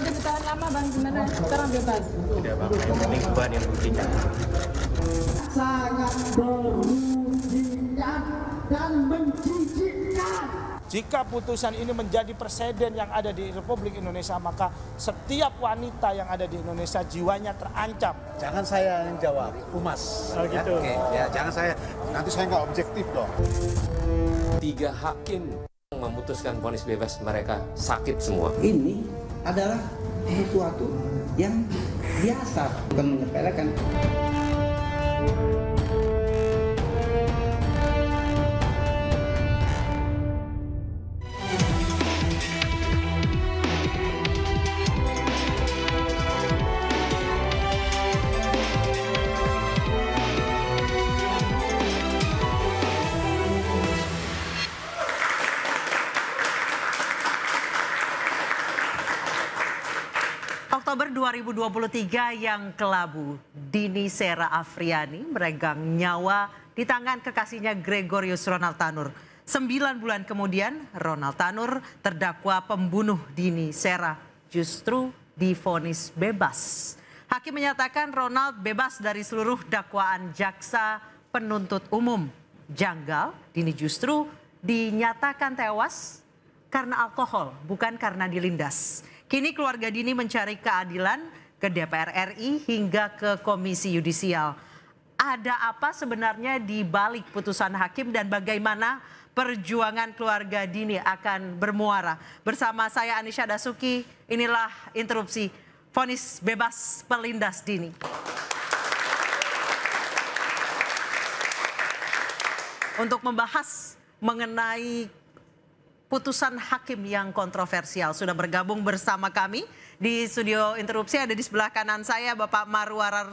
nanti ditahan lama bang, gimana? Sekarang bebas. Tidak bang, yang penting Tuhan yang buktikan. Sangat merugikan dan menjijikkan. Jika putusan ini menjadi presiden yang ada di Republik Indonesia, maka setiap wanita yang ada di Indonesia jiwanya terancam. Jangan saya yang jawab, Humas. Oh gitu. Oke, ya jangan saya, nanti saya nggak objektif dong. 3 hakim memutuskan vonis bebas, mereka sakit semua. Ini adalah sesuatu yang biasa, bukan menyepelekan. Oktober 2023 yang kelabu, Dini Sera Afriani meregang nyawa di tangan kekasihnya Gregorius Ronald Tanur. 9 bulan kemudian, Ronald Tanur terdakwa pembunuh Dini Sera justru divonis bebas. Hakim menyatakan Ronald bebas dari seluruh dakwaan jaksa penuntut umum. Janggal, Dini justru dinyatakan tewas karena alkohol, bukan karena dilindas. Kini keluarga Dini mencari keadilan ke DPR RI hingga ke Komisi Yudisial. Ada apa sebenarnya di balik putusan hakim dan bagaimana perjuangan keluarga Dini akan bermuara? Bersama saya Anisha Dasuki, inilah interupsi vonis bebas pelindas Dini. Untuk membahas mengenai putusan hakim yang kontroversial, sudah bergabung bersama kami di studio interupsi. Ada di sebelah kanan saya Bapak Marwarar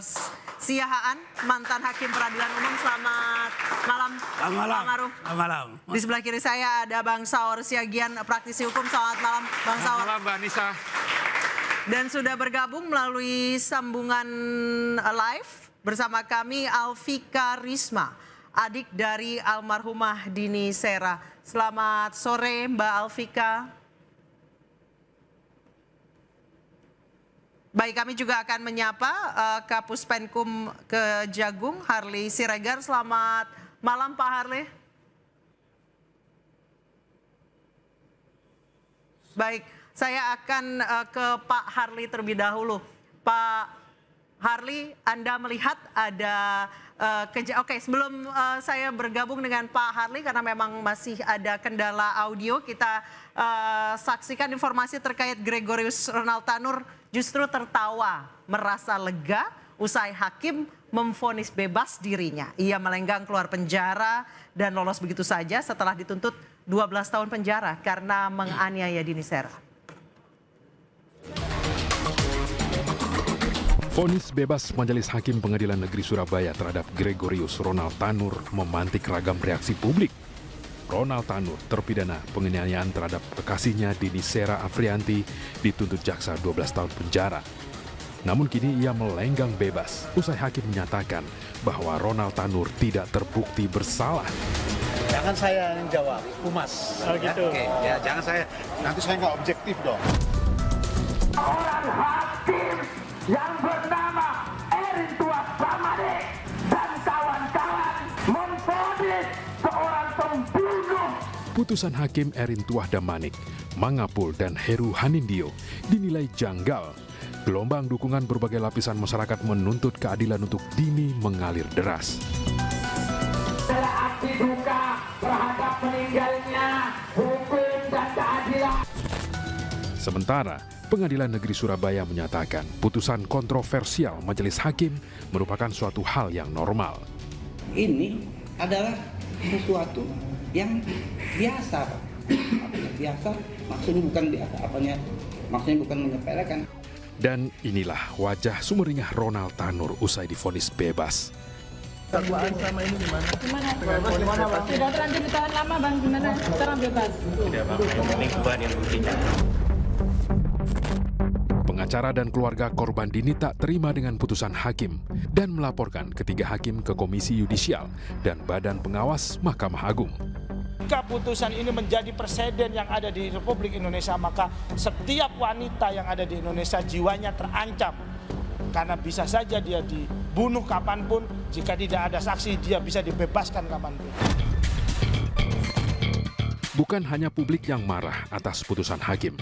Siahaan, mantan hakim peradilan umum. Selamat malam. Selamat malam. Pak Maruf. Selamat malam. Di sebelah kiri saya ada Bang Saur Siagian, praktisi hukum. Selamat malam Bang Saur. Selamat malam Mbak Anissa. Dan sudah bergabung melalui sambungan live bersama kami Alfika Risma, adik dari almarhumah Dini Sera. Selamat sore Mbak Alfika. Baik, kami juga akan menyapa Kapus Penkum Kejagung Harley Siregar. Selamat malam Pak Harley. Baik, saya akan ke Pak Harley terlebih dahulu. Pak Harley, Anda melihat ada Oke, sebelum saya bergabung dengan Pak Harley karena memang masih ada kendala audio, kita saksikan informasi terkait Gregorius Ronald Tanur justru tertawa, merasa lega usai hakim memvonis bebas dirinya. Ia melenggang keluar penjara dan lolos begitu saja setelah dituntut 12 tahun penjara karena menganiaya Dini Sera. Vonis bebas Majelis Hakim Pengadilan Negeri Surabaya terhadap Gregorius Ronald Tanur memantik ragam reaksi publik. Ronald Tanur, terpidana penganiayaan terhadap kekasihnya Dini Sera Afrianti, dituntut jaksa 12 tahun penjara. Namun kini ia melenggang bebas usai hakim menyatakan bahwa Ronald Tanur tidak terbukti bersalah. Jangan saya yang jawab, Humas. Oh gitu. Oke, ya jangan saya, nanti saya nggak objektif dong. Orang hakim yang bernama Erin Tuah Damanik dan kawan-kawan memvonis seorang pembunuh. Putusan hakim Erin Tuah Damanik, Mangapul dan Heru Hanindio dinilai janggal. Gelombang dukungan berbagai lapisan masyarakat menuntut keadilan untuk Dini mengalir deras. Adalah aksi duka terhadap meninggalnya hukum dan keadilan. Sementara, Pengadilan Negeri Surabaya menyatakan putusan kontroversial majelis hakim merupakan suatu hal yang normal. Ini adalah sesuatu yang biasa. Biasa, maksudnya bukan biasa, maksudnya bukan menyepelekan. Dan inilah wajah sumringah Ronald Tanur usai divonis bebas. Dakwaan sama ini gimana? Gimana Bang? Tidak terlanjur ditahan lama Bang, gimana? Sekarang bebas. Tidak bang, yang penting Tuhan yang buktikan. Pengacara dan keluarga korban Dini tak terima dengan putusan hakim dan melaporkan ketiga hakim ke Komisi Yudisial dan Badan Pengawas Mahkamah Agung. jika putusan ini menjadi presiden yang ada di Republik Indonesia, maka setiap wanita yang ada di Indonesia jiwanya terancam. Karena bisa saja dia dibunuh kapanpun, jika tidak ada saksi dia bisa dibebaskan kapanpun. Bukan hanya publik yang marah atas putusan hakim.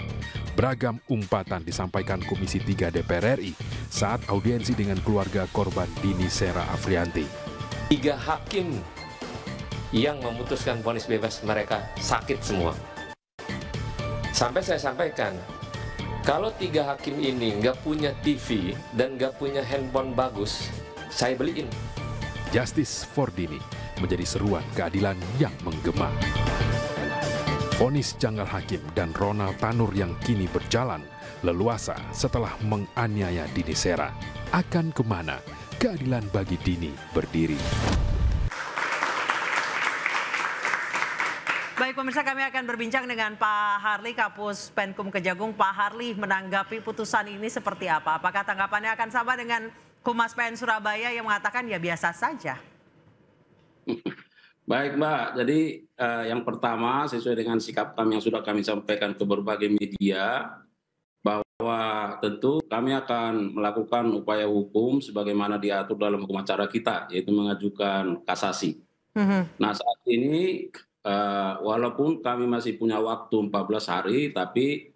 Beragam umpatan disampaikan Komisi 3 DPR RI saat audiensi dengan keluarga korban Dini Sera Afrianti. 3 hakim yang memutuskan vonis bebas mereka sakit semua. Sampai saya sampaikan, kalau 3 hakim ini nggak punya TV dan nggak punya handphone bagus, saya beliin. Justice for Dini menjadi seruan keadilan yang menggema. Vonis Janggal Hakim dan Ronald Tanur yang kini berjalan leluasa setelah menganiaya Dini Sera. Akan kemana keadilan bagi Dini berdiri? Baik pemirsa, kami akan berbincang dengan Pak Harli, Kapus Penkum Kejagung. Pak Harli, menanggapi putusan ini seperti apa? Apakah tanggapannya akan sama dengan Humas PN Surabaya yang mengatakan ya biasa saja? Baik Mbak, jadi yang pertama sesuai dengan sikap kami yang sudah kami sampaikan ke berbagai media, bahwa tentu kami akan melakukan upaya hukum sebagaimana diatur dalam hukum acara kita, yaitu mengajukan kasasi. Nah saat ini walaupun kami masih punya waktu 14 hari, tapi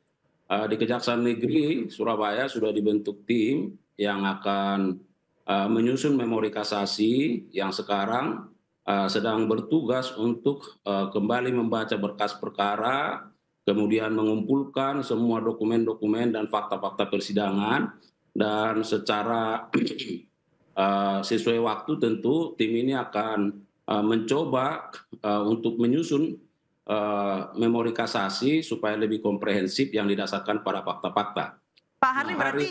di Kejaksaan Negeri Surabaya sudah dibentuk tim yang akan menyusun memori kasasi yang sekarang sedang bertugas untuk kembali membaca berkas perkara, kemudian mengumpulkan semua dokumen-dokumen dan fakta-fakta persidangan, dan secara sesuai waktu tentu tim ini akan mencoba untuk menyusun memori kasasi supaya lebih komprehensif yang didasarkan pada fakta-fakta. Pak Harli, berarti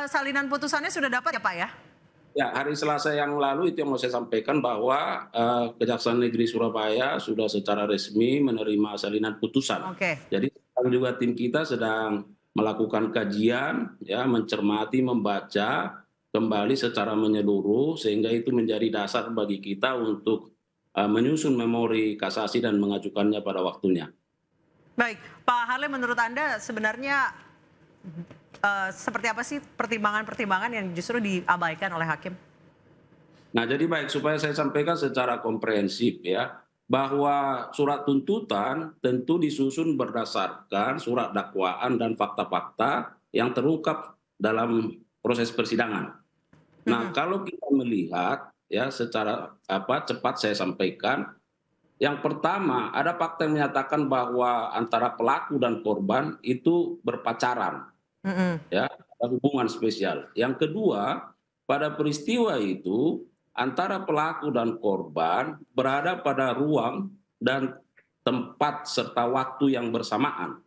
salinan putusannya sudah dapat ya Pak ya? Ya, hari Selasa yang lalu itu yang mau saya sampaikan bahwa Kejaksaan Negeri Surabaya sudah secara resmi menerima salinan putusan. Jadi juga tim kita sedang melakukan kajian, ya, mencermati, membaca kembali secara menyeluruh sehingga itu menjadi dasar bagi kita untuk menyusun memori kasasi dan mengajukannya pada waktunya. Baik, Pak Harli, menurut Anda sebenarnya seperti apa sih pertimbangan-pertimbangan yang justru diabaikan oleh hakim? Nah, jadi baik, supaya saya sampaikan secara komprehensif ya, bahwa surat tuntutan tentu disusun berdasarkan surat dakwaan dan fakta-fakta yang terungkap dalam proses persidangan. Nah, kalau kita melihat ya secara cepat saya sampaikan, yang pertama ada fakta yang menyatakan bahwa antara pelaku dan korban itu berpacaran. Ya, ada hubungan spesial. Yang kedua, pada peristiwa itu antara pelaku dan korban berada pada ruang dan tempat serta waktu yang bersamaan.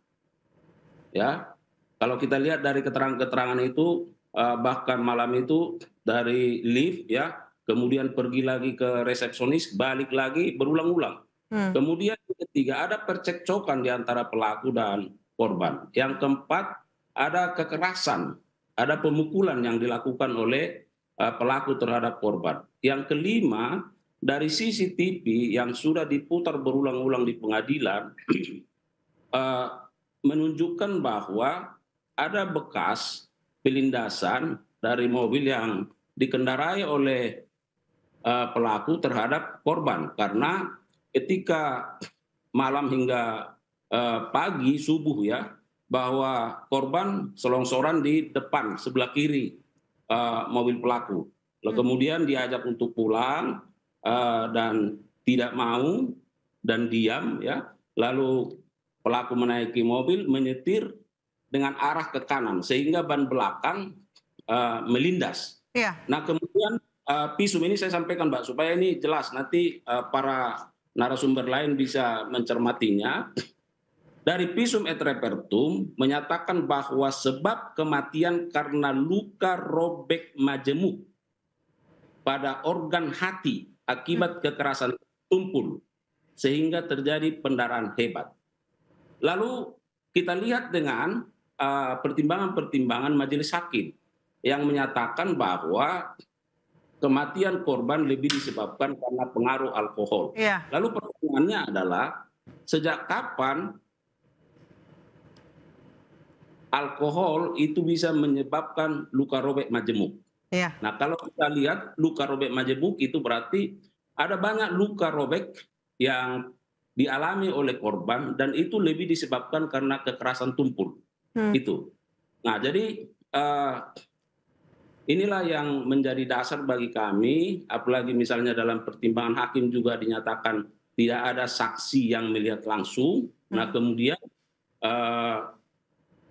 Ya, kalau kita lihat dari keterangan-keterangan itu, bahkan malam itu dari lift ya, kemudian pergi lagi ke resepsionis, balik lagi berulang-ulang. Kemudian yang ketiga ada percekcokan di antara pelaku dan korban. Yang keempat ada kekerasan, ada pemukulan yang dilakukan oleh pelaku terhadap korban. Yang kelima, dari CCTV yang sudah diputar berulang-ulang di pengadilan, menunjukkan bahwa ada bekas pelindasan dari mobil yang dikendarai oleh pelaku terhadap korban. Karena ketika malam hingga pagi, subuh ya, bahwa korban selongsoran di depan sebelah kiri mobil pelaku. Lalu kemudian diajak untuk pulang dan tidak mau dan diam ya. Lalu pelaku menaiki mobil, menyetir dengan arah ke kanan sehingga ban belakang melindas. Nah, kemudian visum ini saya sampaikan Mbak supaya ini jelas nanti para narasumber lain bisa mencermatinya. Dari visum et repertum menyatakan bahwa sebab kematian karena luka robek majemuk pada organ hati akibat kekerasan tumpul sehingga terjadi pendarahan hebat. Lalu kita lihat dengan pertimbangan-pertimbangan majelis hakim yang menyatakan bahwa kematian korban lebih disebabkan karena pengaruh alkohol. Lalu pertanyaannya adalah sejak kapan alkohol itu bisa menyebabkan luka robek majemuk. Iya. Nah, kalau kita lihat luka robek majemuk itu berarti ada banyak luka robek yang dialami oleh korban dan itu lebih disebabkan karena kekerasan tumpul. Itu. Nah, jadi inilah yang menjadi dasar bagi kami, apalagi misalnya dalam pertimbangan hakim juga dinyatakan tidak ada saksi yang melihat langsung. Nah, kemudian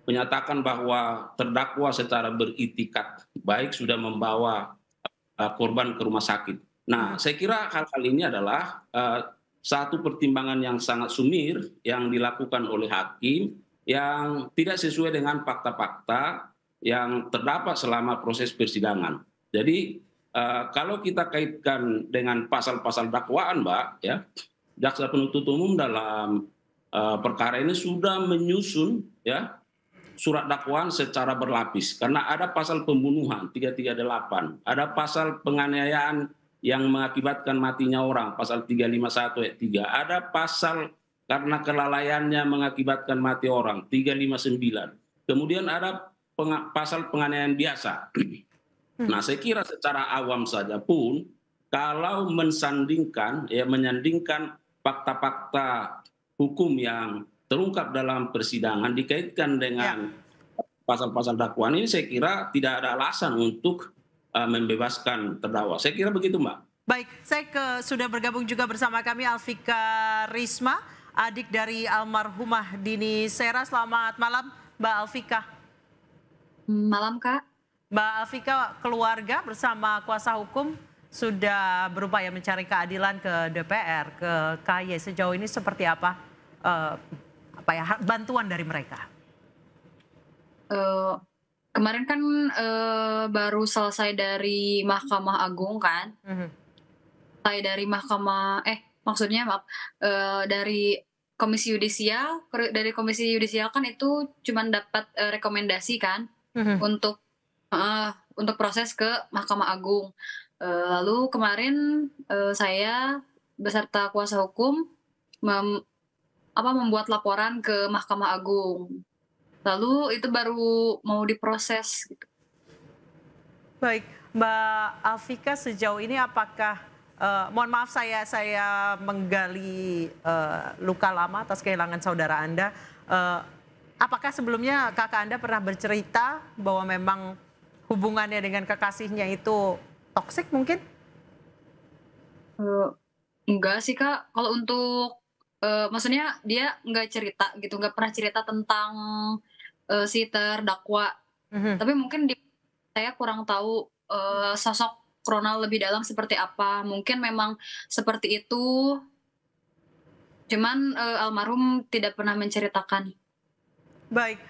menyatakan bahwa terdakwa secara beritikat baik sudah membawa korban ke rumah sakit. Nah, saya kira hal-hal ini adalah satu pertimbangan yang sangat sumir yang dilakukan oleh hakim yang tidak sesuai dengan fakta-fakta yang terdapat selama proses persidangan. Jadi kalau kita kaitkan dengan pasal-pasal dakwaan, Mbak, ya, jaksa penuntut umum dalam perkara ini sudah menyusun ya surat dakwaan secara berlapis karena ada pasal pembunuhan 338, ada pasal penganiayaan yang mengakibatkan matinya orang pasal 351 ayat 3, ada pasal karena kelalaiannya mengakibatkan mati orang 359. Kemudian ada pasal penganiayaan biasa. Nah, saya kira secara awam saja pun kalau menyandingkan fakta-fakta hukum yang terungkap dalam persidangan dikaitkan dengan pasal-pasal dakwaan ini, saya kira tidak ada alasan untuk membebaskan terdakwa. Saya kira begitu, Mbak. Baik, saya sudah bergabung juga bersama kami Alfika Risma, adik dari almarhumah Dini Sera. Selamat malam, Mbak Alfika. Malam, Kak. Mbak Alfika, keluarga bersama kuasa hukum sudah berupaya mencari keadilan ke DPR, ke KY. Sejauh ini seperti apa bantuan dari mereka? Kemarin kan baru selesai dari Mahkamah Agung kan, selesai dari dari Komisi Yudisial, kan itu cuma dapat rekomendasi kan untuk proses ke Mahkamah Agung. Lalu kemarin saya beserta kuasa hukum membuat laporan ke Mahkamah Agung. Lalu itu baru mau diproses gitu. Baik, Mbak Alfika, sejauh ini apakah mohon maaf saya menggali luka lama atas kehilangan saudara Anda. Apakah sebelumnya kakak Anda pernah bercerita bahwa memang hubungannya dengan kekasihnya itu toksik mungkin? Enggak sih, Kak. Kalau untuk maksudnya dia nggak cerita gitu, nggak pernah cerita tentang si terdakwa. Tapi mungkin saya kurang tahu sosok Ronald lebih dalam seperti apa. Mungkin memang seperti itu, cuman almarhum tidak pernah menceritakan. Baik,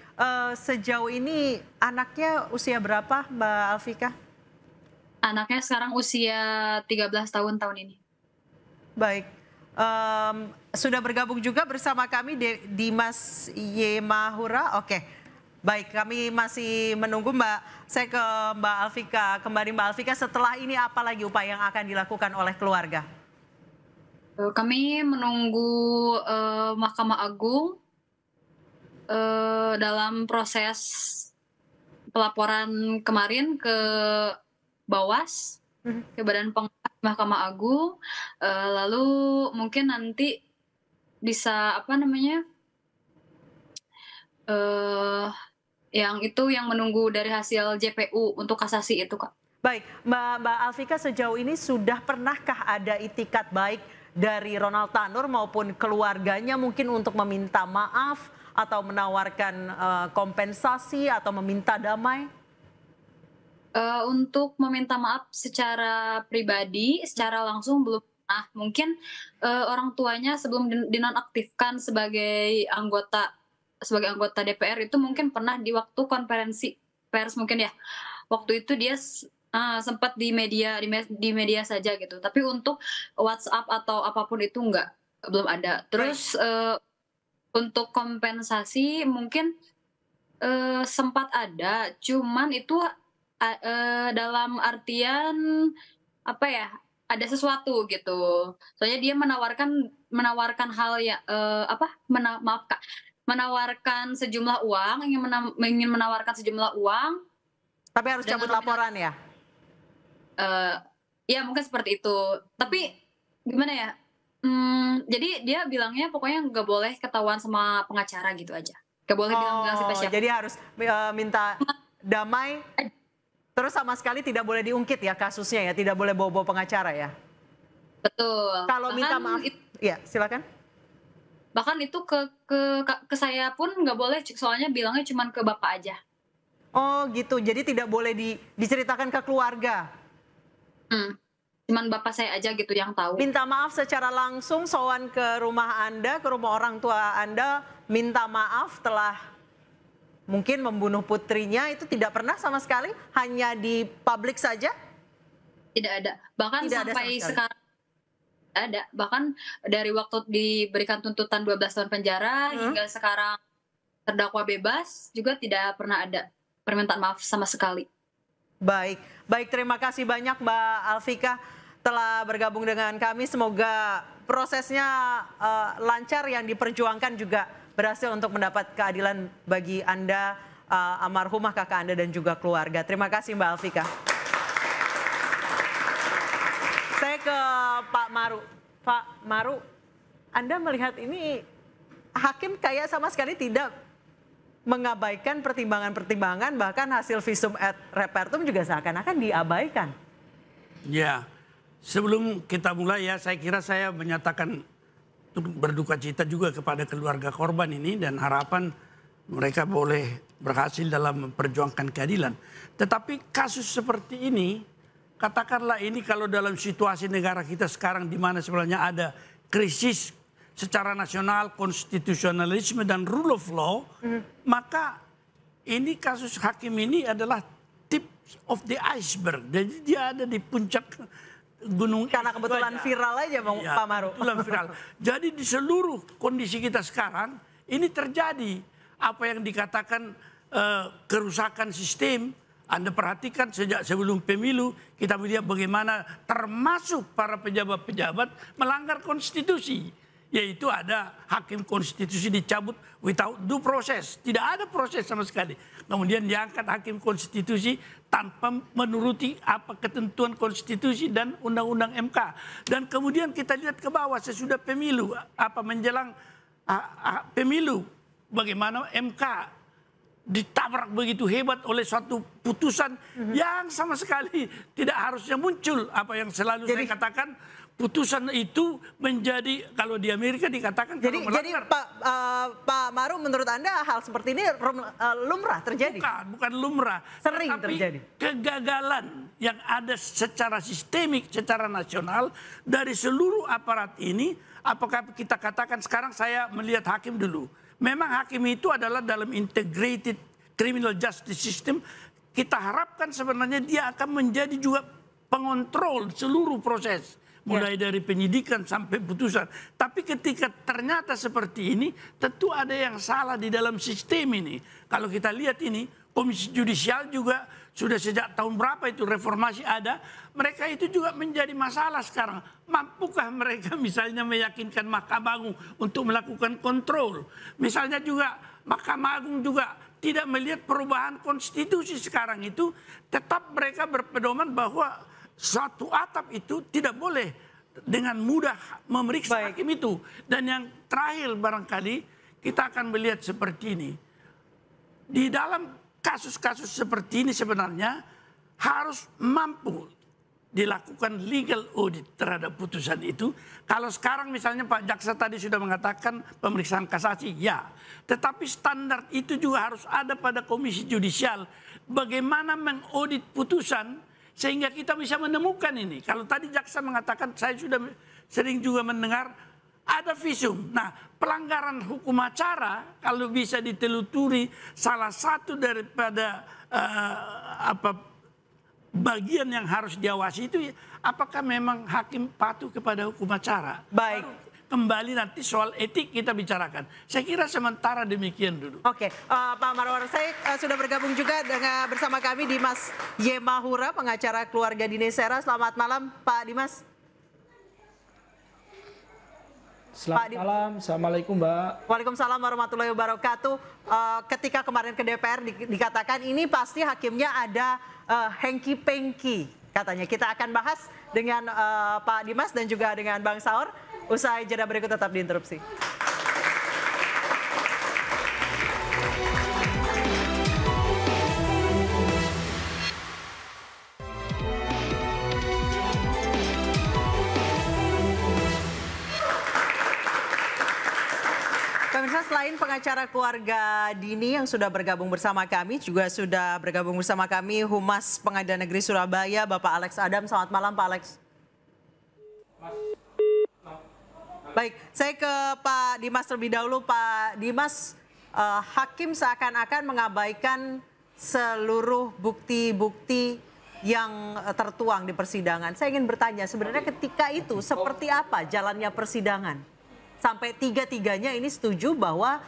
sejauh ini anaknya usia berapa, Mbak Alfika? Anaknya sekarang usia 13 tahun ini. Baik, sudah bergabung juga bersama kami Dimas Yemahura. Oke. Baik, kami masih menunggu Mbak. Saya ke Mbak Alfika, kembali Mbak Alfika, setelah ini apa lagi upaya yang akan dilakukan oleh keluarga? Kami menunggu Mahkamah Agung dalam proses pelaporan kemarin ke Bawas, ke Badan Pengawas Mahkamah Agung, lalu mungkin nanti bisa yang menunggu dari hasil JPU untuk kasasi itu, Kak. Baik, Mbak Alfika, sejauh ini sudah pernahkah ada itikat baik dari Ronald Tanur maupun keluarganya mungkin untuk meminta maaf atau menawarkan kompensasi atau meminta damai? Untuk meminta maaf secara pribadi, secara langsung belum pernah. Mungkin orang tuanya sebelum dinonaktifkan sebagai anggota DPR itu mungkin pernah di waktu konferensi pers mungkin ya. Waktu itu dia sempat di media saja gitu. Tapi untuk WhatsApp atau apapun itu belum ada. Terus untuk kompensasi mungkin sempat ada, cuman itu dalam artian ada sesuatu gitu. Soalnya dia menawarkan menawarkan hal ya maaf Kak, menawarkan sejumlah uang, ingin menawarkan sejumlah uang. Tapi harus cabut laporan ya? Ya mungkin seperti itu. Tapi gimana ya? Jadi dia bilangnya pokoknya nggak boleh ketahuan sama pengacara gitu aja. Nggak boleh bilang siapa-siapa. Jadi harus minta damai. Terus sama sekali tidak boleh diungkit ya kasusnya ya, tidak boleh bawa-bawa pengacara ya. Betul. Kalau minta maaf, ya silakan. Bahkan itu ke saya pun nggak boleh, soalnya bilangnya cuma ke bapak aja. Oh gitu, jadi tidak boleh diceritakan ke keluarga. Cuman bapak saya aja gitu yang tahu. Minta maaf secara langsung, sowan ke rumah Anda, ke rumah orang tua Anda, minta maaf telah mungkin membunuh putrinya, itu tidak pernah sama sekali, hanya di publik saja? Tidak ada, bahkan tidak sampai sekarang ada, bahkan dari waktu diberikan tuntutan 12 tahun penjara hingga sekarang terdakwa bebas juga tidak pernah ada permintaan maaf sama sekali. Baik, terima kasih banyak Mbak Alfika telah bergabung dengan kami. Semoga prosesnya lancar, yang diperjuangkan juga berhasil untuk mendapat keadilan bagi Anda, almarhumah kakak Anda dan juga keluarga. Terima kasih Mbak Alfika. Saya ke Pak Maru. Pak Maru, Anda melihat ini hakim kayak sama sekali tidak mengabaikan pertimbangan-pertimbangan, bahkan hasil visum et repertum juga seakan-akan diabaikan. Ya, sebelum kita mulai ya, saya kira saya menyatakan berduka cita juga kepada keluarga korban ini dan harapan mereka boleh berhasil dalam memperjuangkan keadilan. Tetapi kasus seperti ini, katakanlah ini kalau dalam situasi negara kita sekarang di mana sebenarnya ada krisis secara nasional, konstitusionalisme dan rule of law, maka ini kasus hakim ini adalah tip of the iceberg. Jadi dia ada di puncak gunung. Karena kebetulan viral aja ya, Pak Maru. Kebetulan viral. Jadi di seluruh kondisi kita sekarang ini terjadi apa yang dikatakan kerusakan sistem. Anda perhatikan sejak sebelum pemilu kita melihat bagaimana termasuk para pejabat-pejabat melanggar konstitusi. Yaitu ada hakim konstitusi dicabut without due process. Tidak ada proses sama sekali. Kemudian diangkat hakim konstitusi tanpa menuruti apa ketentuan konstitusi dan undang-undang MK. Dan kemudian kita lihat ke bawah sesudah pemilu, menjelang pemilu, bagaimana MK ditabrak begitu hebat oleh suatu putusan yang sama sekali tidak harusnya muncul. Apa yang selalu saya katakan, putusan itu menjadi, kalau di Amerika dikatakan jadi Pak Maru, menurut Anda hal seperti ini lumrah terjadi? Bukan lumrah. Sering terjadi. Kegagalan yang ada secara sistemik, secara nasional dari seluruh aparat ini, apakah kita katakan sekarang saya melihat hakim dulu. Memang hakim itu adalah dalam integrated criminal justice system, kita harapkan sebenarnya dia akan menjadi juga pengontrol seluruh proses. Mulai dari penyidikan sampai putusan. Tapi ketika ternyata seperti ini, tentu ada yang salah di dalam sistem ini. Kalau kita lihat ini, Komisi Judisial juga sudah sejak tahun berapa itu reformasi ada, mereka itu juga menjadi masalah sekarang. Mampukah mereka misalnya meyakinkan Mahkamah Agung untuk melakukan kontrol? Misalnya juga Mahkamah Agung juga tidak melihat perubahan konstitusi sekarang itu, tetap mereka berpedoman bahwa satu atap itu tidak boleh dengan mudah memeriksa hakim itu. Dan yang terakhir barangkali kita akan melihat seperti ini. Di dalam kasus-kasus seperti ini sebenarnya harus mampu dilakukan legal audit terhadap putusan itu. Kalau sekarang misalnya Pak Jaksa tadi sudah mengatakan pemeriksaan kasasi, ya. Tetapi standar itu juga harus ada pada Komisi Judisial. Bagaimana mengaudit putusan sehingga kita bisa menemukan ini. Kalau tadi Jaksa mengatakan, saya sudah sering juga mendengar ada visum. Nah, pelanggaran hukum acara kalau bisa ditelusuri, salah satu daripada bagian yang harus diawasi itu apakah memang hakim patuh kepada hukum acara. Baik. Kembali nanti soal etik kita bicarakan. Saya kira sementara demikian dulu. Oke, Pak Marwar, saya sudah bergabung juga bersama kami Dimas Yemahura, pengacara keluarga Dini Sera. Selamat malam Pak Dimas. Selamat malam, Assalamualaikum Mbak. Waalaikumsalam warahmatullahi wabarakatuh. Ketika kemarin ke DPR dikatakan ini pasti hakimnya ada hengki-pengki katanya. Kita akan bahas dengan Pak Dimas dan juga dengan Bang Saur. Usai jeda berikut tetap diinterupsi. Pemirsa, selain pengacara keluarga Dini yang sudah bergabung bersama kami, juga sudah bergabung bersama kami Humas Pengadilan Negeri Surabaya, Bapak Alex Adam. Selamat malam, Pak Alex. Baik, saya ke Pak Dimas terlebih dahulu. Pak Dimas, hakim seakan-akan mengabaikan seluruh bukti-bukti yang tertuang di persidangan. Saya ingin bertanya, sebenarnya ketika itu seperti apa jalannya persidangan? Sampai tiga-tiganya ini setuju bahwa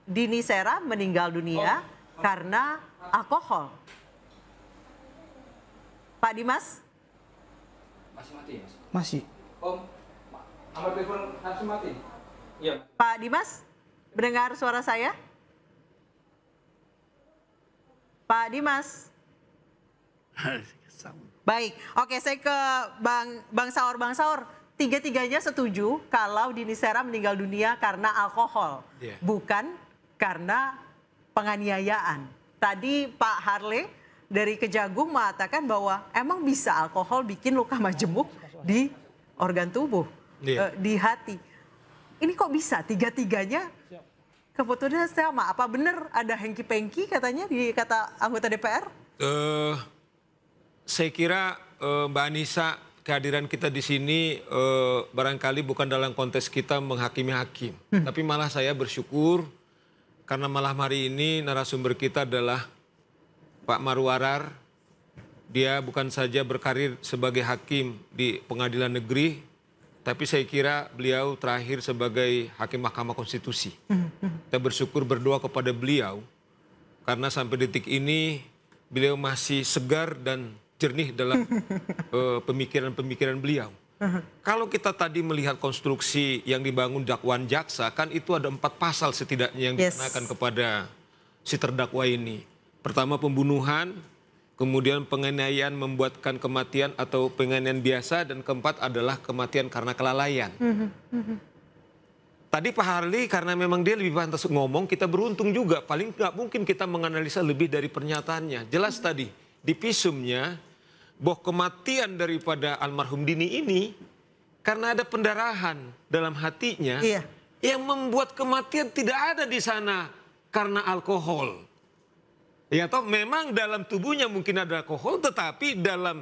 Dini Sera meninggal dunia karena alkohol. Pak Dimas? Masih mati ya? Masih. Nomor telepon harus mati? Iya. Pak Dimas, mendengar suara saya? Pak Dimas? Baik, oke, saya ke Bang Saur. Bang Saur, tiga-tiganya setuju kalau Dini Sera meninggal dunia karena alkohol, bukan karena penganiayaan. Tadi Pak Harle dari Kejagung mengatakan bahwa emang bisa alkohol bikin luka majemuk di organ tubuh, di hati. Ini kok bisa tiga-tiganya keputusannya sama? Apa benar ada hengki-pengki katanya di kata anggota DPR? Saya kira Mbak Anissa, kehadiran kita di sini barangkali bukan dalam konteks kita menghakimi hakim. Tapi malah saya bersyukur karena malam hari ini narasumber kita adalah Pak Marwarar. Dia bukan saja berkarir sebagai hakim di pengadilan negeri, tapi saya kira beliau terakhir sebagai hakim Mahkamah Konstitusi. Kita bersyukur berdoa kepada beliau karena sampai detik ini beliau masih segar dan jernih dalam pemikiran-pemikiran beliau. Kalau kita tadi melihat konstruksi yang dibangun dakwaan jaksa, kan itu ada 4 pasal setidaknya yang dikenakan kepada si terdakwa ini. Pertama pembunuhan, kemudian penganiayaan membuatkan kematian atau penganiayaan biasa, dan keempat adalah kematian karena kelalaian. Tadi Pak Harli karena memang dia lebih pantas ngomong, kita beruntung juga. Paling nggak mungkin kita menganalisa lebih dari pernyataannya. Jelas tadi di visumnya bahwa kematian daripada almarhum Dini ini karena ada pendarahan dalam hatinya yang membuat kematian tidak ada di sana karena alkohol. Ya toh memang dalam tubuhnya mungkin ada alkohol, tetapi dalam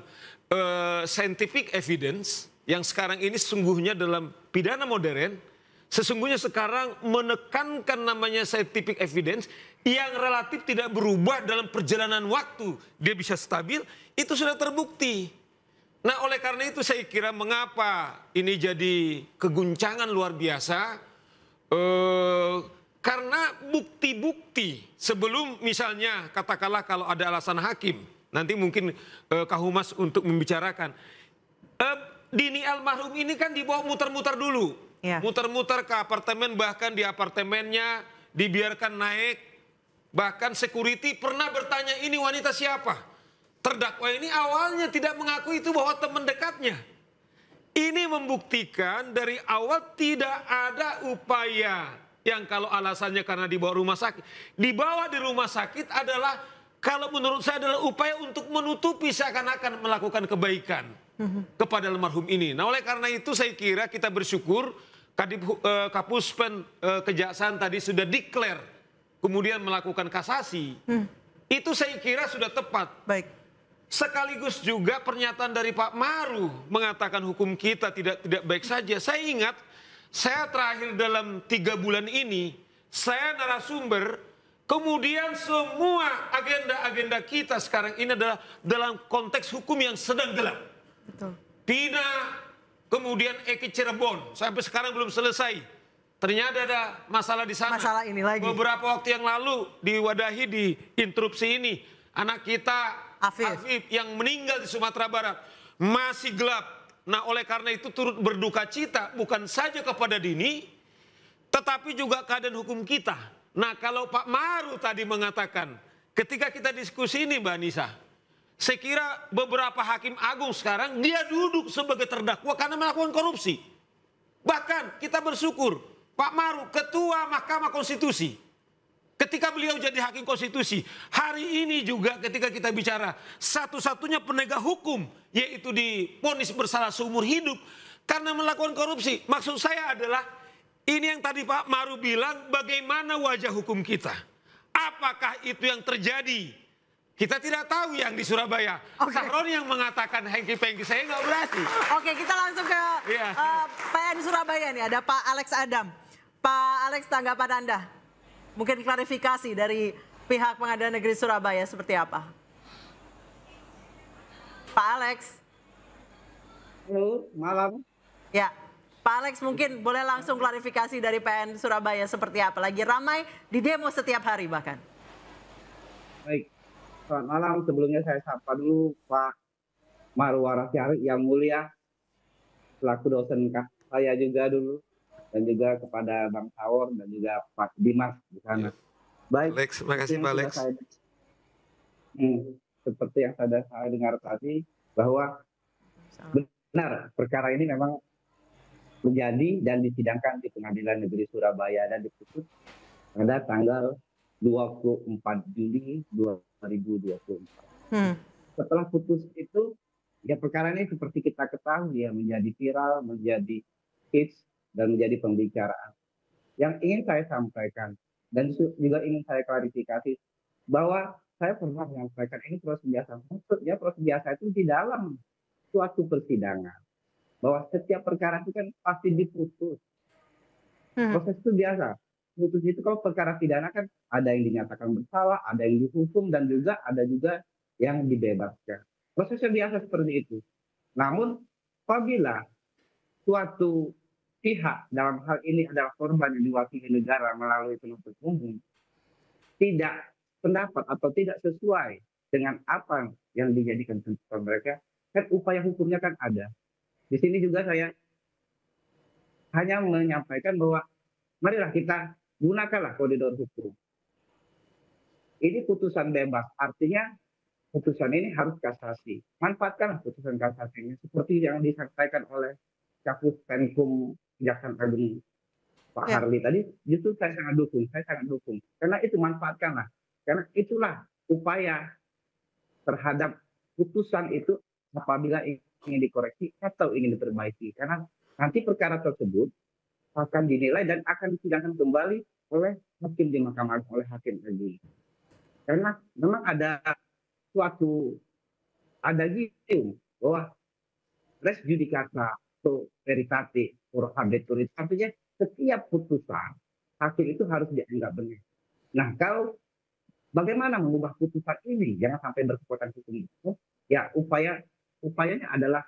scientific evidence yang sekarang ini sesungguhnya dalam pidana modern, sesungguhnya sekarang menekankan namanya scientific evidence yang relatif tidak berubah dalam perjalanan waktu. Dia bisa stabil, itu sudah terbukti. Nah oleh karena itu saya kira mengapa ini jadi keguncangan luar biasa. Karena bukti-bukti sebelum misalnya katakanlah kalau ada alasan hakim. Nanti mungkin Kak Humas untuk membicarakan. Dini almarhum ini kan dibawa muter-muter dulu. Muter-muter ke apartemen, bahkan di apartemennya dibiarkan naik. Bahkan security pernah bertanya, ini wanita siapa? Terdakwa ini awalnya tidak mengaku itu bahwa teman dekatnya. Ini membuktikan dari awal tidak ada upaya yang kalau alasannya karena dibawa rumah sakit. Dibawa di rumah sakit adalah kalau menurut saya adalah upaya untuk menutupi seakan-akan melakukan kebaikan kepada almarhum ini. Nah oleh karena itu saya kira kita bersyukur Kapuspen Kejaksaan tadi sudah declare kemudian melakukan kasasi. Itu saya kira sudah tepat. Baik. Sekaligus juga pernyataan dari Pak Maru mengatakan hukum kita tidak baik saja. Saya ingat saya terakhir dalam 3 bulan ini saya narasumber, kemudian semua agenda-agenda kita sekarang ini adalah dalam konteks hukum yang sedang gelap. Pina, kemudian Eki Cirebon sampai sekarang belum selesai. Ternyata ada masalah di sana. Masalah ini lagi. Beberapa waktu yang lalu diwadahi di interupsi ini anak kita Afif yang meninggal di Sumatera Barat. Masih gelap. Nah, oleh karena itu turut berduka cita bukan saja kepada Dini, tetapi juga keadaan hukum kita. Nah, kalau Pak Maru tadi mengatakan, ketika kita diskusi ini Mbak Nisa, saya kira beberapa hakim agung sekarang dia duduk sebagai terdakwa karena melakukan korupsi. Bahkan kita bersyukur Pak Maru, Ketua Mahkamah Konstitusi, ketika beliau jadi hakim konstitusi, hari ini juga ketika kita bicara satu-satunya penegak hukum yaitu divonis bersalah seumur hidup karena melakukan korupsi. Maksud saya adalah ini yang tadi Pak Maru bilang, bagaimana wajah hukum kita. Apakah itu yang terjadi? Kita tidak tahu yang di Surabaya. Sahroni yang mengatakan hengki-pengki, saya nggak berarti. Oke, kita langsung ke PN Surabaya nih. Ada Pak Alex Adam. Pak Alex, tanggapan Anda? Mungkin klarifikasi dari pihak Pengadilan Negeri Surabaya seperti apa? Pak Alex. Halo, malam. Ya, Pak Alex mungkin boleh langsung klarifikasi dari PN Surabaya seperti apa? Lagi ramai di demo setiap hari bahkan. Baik, selamat malam. Sebelumnya saya sapa dulu Pak Marwara Syari yang mulia, selaku dosen saya juga dulu, dan juga kepada Bang Tawor dan juga Pak Dimas di sana. Baik, Alex, terima kasih Pak Alex. Seperti yang saya dengar tadi, bahwa benar perkara ini memang menjadi dan disidangkan di Pengadilan Negeri Surabaya dan diputus pada tanggal 24 Juli 2024. Setelah putus itu, ya perkara ini seperti kita ketahui ya menjadi viral, menjadi hits, dan menjadi pembicaraan. Yang ingin saya sampaikan dan juga ingin saya klarifikasi bahwa saya pernah menyampaikan ini proses biasa. Maksudnya proses biasa itu di dalam suatu persidangan. Bahwa setiap perkara itu kan pasti diputus. Proses itu biasa. Putus itu kalau perkara pidana kan ada yang dinyatakan bersalah, ada yang dihukum, dan juga ada juga yang dibebaskan. Prosesnya biasa seperti itu. Namun apabila suatu pihak dalam hal ini adalah korban yang diwakili negara melalui penuntut umum tidak pendapat atau tidak sesuai dengan apa yang dijadikan tuntutan mereka, kan upaya hukumnya kan ada. Di sini juga saya hanya menyampaikan bahwa marilah kita gunakanlah koridor hukum. Ini putusan bebas, artinya putusan ini harus kasasi. Manfaatkanlah putusan kasasinya seperti yang disampaikan oleh Kapus Penkum Kejaksaan Agung Pak Harli tadi. Justru saya sangat dukung, karena itu manfaatkanlah, karena itulah upaya terhadap putusan itu apabila ingin dikoreksi atau ingin diperbaiki, karena nanti perkara tersebut akan dinilai dan akan disidangkan kembali oleh hakim di Mahkamah Agung, oleh hakim lagi. Karena memang ada gium bahwa res judicata atau veritate pro habetur, artinya setiap putusan hakim itu harus dianggap benar. Nah, kalau bagaimana mengubah putusan ini jangan sampai berkekuatan hukum itu, ya upayanya adalah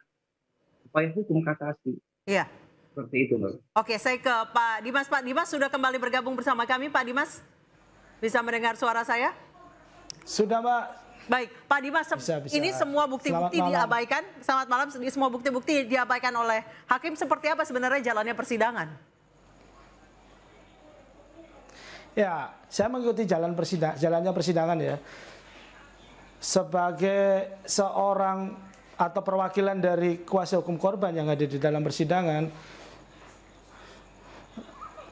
upaya hukum kasasi. Iya. Seperti itu, Mbak. Oke, saya ke Pak Dimas. Pak Dimas sudah kembali bergabung bersama kami. Pak Dimas, bisa mendengar suara saya? Sudah, Mbak. Baik, Pak Dimas, ini semua bukti-bukti diabaikan. Selamat malam. Semua bukti-bukti diabaikan oleh hakim. Seperti apa sebenarnya jalannya persidangan? Ya, saya mengikuti jalannya persidangan ya. Sebagai seorang atau perwakilan dari kuasa hukum korban yang ada di dalam persidangan,